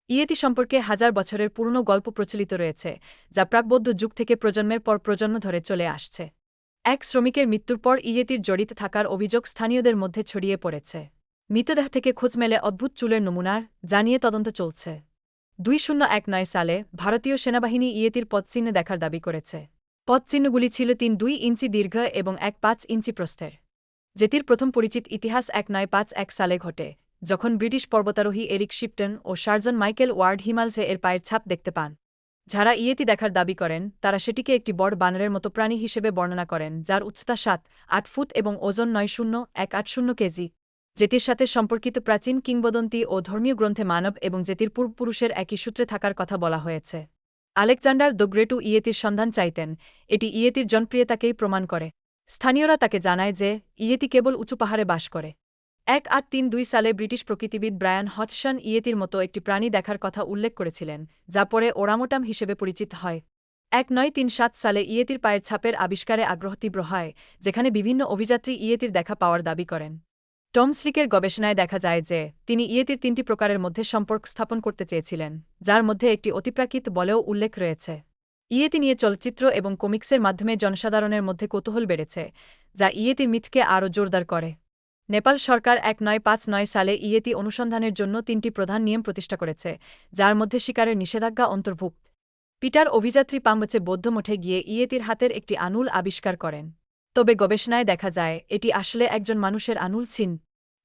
Yeti সম্পর্কে হাজার বছরের পুরনো গল্প প্রচলিত রয়েছে, যা প্রাকবৌদ্ধ যুগ থেকে প্রজন্মের পর প্রজন্ম ধরে চলে আসছে। এক শ্রমিকের মৃত্যুর পর ইয়েতির জড়িত থাকার অভিযোগ স্থানীয়দের মধ্যে ছড়িয়ে পড়েছে। মৃতদেহ থেকে খোঁজ মেলে অদ্ভুত চুলের নমুনার, যা নিয়ে তদন্ত চলছে। 2019 সালে ভারতীয় সেনাবাহিনী ইয়েতির পদচিহ্ন দেখার দাবি করেছে। পদচিহ্নগুলি ছিল 3.2 ইঞ্চি দীর্ঘ এবং 1.5 ইঞ্চি প্রস্থের। যেটির প্রথম পরিচিত ইতিহাস 1951 সালে ঘটে, যখন ব্রিটিশ পর্বতারোহী এরিক শিপটন ও সার্জন মাইকেল ওয়ার্ড হিমালসে এর পায়ের ছাপ দেখতে পান। যারা ইয়েতি দেখার দাবি করেন তারা সেটিকে একটি বড় বানরের মতো প্রাণী হিসেবে বর্ণনা করেন, যার উচ্চতা 7-8 ফুট এবং ওজন 9.0-1.80 কেজি। যেটির সাথে সম্পর্কিত প্রাচীন কিংবদন্তি ও ধর্মীয় গ্রন্থে মানব এবং যেটির পূর্বপুরুষের একই সূত্রে থাকার কথা বলা হয়েছে। আলেকজান্ডার দ্য গ্রেটও ইয়েতির সন্ধান চাইতেন, এটি ইয়েতির জনপ্রিয়তাকেই প্রমাণ করে। স্থানীয়রা তাকে জানায় যে ইয়েতি কেবল উঁচু পাহাড়ে বাস করে। 1832 সালে ব্রিটিশ প্রকৃতিবিদ ব্রায়ান হডসন ইয়েতির মতো একটি প্রাণী দেখার কথা উল্লেখ করেছিলেন, যা পরে ওরাংওটাং হিসেবে পরিচিত হয়। 1937 সালে ইয়েতির পায়ের ছাপের আবিষ্কারে আগ্রহ তীব্র হয়, যেখানে বিভিন্ন অভিযাত্রী ইয়েতির দেখা পাওয়ার দাবি করেন। টম স্লিকের গবেষণায় দেখা যায় যে তিনি ইয়েতির 3টি প্রকারের মধ্যে সম্পর্ক স্থাপন করতে চেয়েছিলেন, যার মধ্যে একটি অতিপ্রাকৃত বলেও উল্লেখ রয়েছে। ইয়েতি নিয়ে চলচ্চিত্র এবং কমিক্সের মাধ্যমে জনসাধারণের মধ্যে কৌতূহল বেড়েছে, যা ইয়েতির মিথকে আরও জোরদার করে। নেপাল সরকার 1959 সালে ইয়েতি অনুসন্ধানের জন্য 3টি প্রধান নিয়ম প্রতিষ্ঠা করেছে, যার মধ্যে শিকারের নিষেধাজ্ঞা অন্তর্ভুক্ত। পিটার অভিযাত্রী পাম্বচে বৌদ্ধ মঠে গিয়ে ইয়েতির হাতের একটি আনুল আবিষ্কার করেন। তবে গবেষণায় দেখা যায় এটি আসলে একজন মানুষের আনুল ছিন।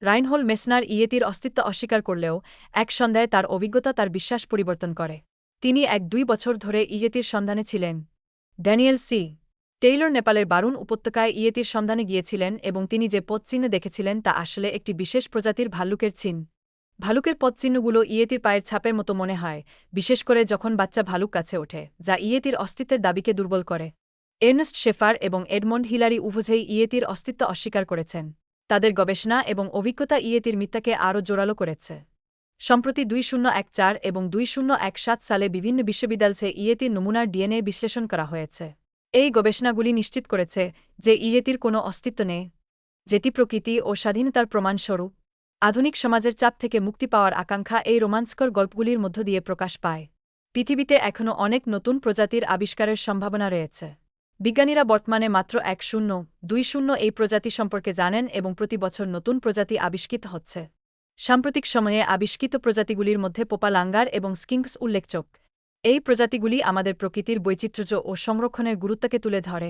রাইনহোল মেসনার ইয়েতির অস্তিত্ব অস্বীকার করলেও এক সন্ধ্যায় তার অভিজ্ঞতা তার বিশ্বাস পরিবর্তন করে। তিনি 1-2 বছর ধরে ইয়েতির সন্ধানে ছিলেন। Daniel C. টেইলর নেপালের বারুন উপত্যকায় ইয়েতির সন্ধানে গিয়েছিলেন এবং তিনি যে পদচিহ্ন দেখেছিলেন তা আসলে একটি বিশেষ প্রজাতির ভাল্লুকের চিহ্ন। ভালুকের পদচিহ্নগুলো ইয়েতির পায়ের ছাপের মতো মনে হয়, বিশেষ করে যখন বাচ্চা ভালুক কাছে ওঠে, যা ইয়েতির অস্তিত্বের দাবিকে দুর্বল করে। এর্নেস্ট শেফার এবং এডমন্ড হিলারি উভয়েই ইয়েতির অস্তিত্ব অস্বীকার করেছেন। তাদের গবেষণা এবং অভিজ্ঞতা ইয়েতির মিথ্যাকে আরও জোরালো করেছে। সম্প্রতি 2014 এবং 2017 সালে বিভিন্ন বিশ্ববিদ্যালয়ে ইয়েতির নমুনার ডিএনএ বিশ্লেষণ করা হয়েছে। এই গবেষণাগুলি নিশ্চিত করেছে যে ইয়েতির কোনো অস্তিত্ব নেই, যেটি প্রকৃতি ও স্বাধীনতার প্রমাণস্বরূপ। আধুনিক সমাজের চাপ থেকে মুক্তি পাওয়ার আকাঙ্ক্ষা এই রোমাঞ্চকর গল্পগুলির মধ্য দিয়ে প্রকাশ পায়। পৃথিবীতে এখনও অনেক নতুন প্রজাতির আবিষ্কারের সম্ভাবনা রয়েছে। বিজ্ঞানীরা বর্তমানে মাত্র 1020 এই প্রজাতি সম্পর্কে জানেন এবং প্রতি বছর নতুন প্রজাতি আবিষ্কৃত হচ্ছে। সাম্প্রতিক সময়ে আবিষ্কৃত প্রজাতিগুলির মধ্যে পোপা লাঙ্গার এবং স্কিঙ্কস উল্লেখযোগ্য। এই প্রজাতিগুলি আমাদের প্রকৃতির বৈচিত্র্য ও সংরক্ষণের গুরুত্বকে তুলে ধরে।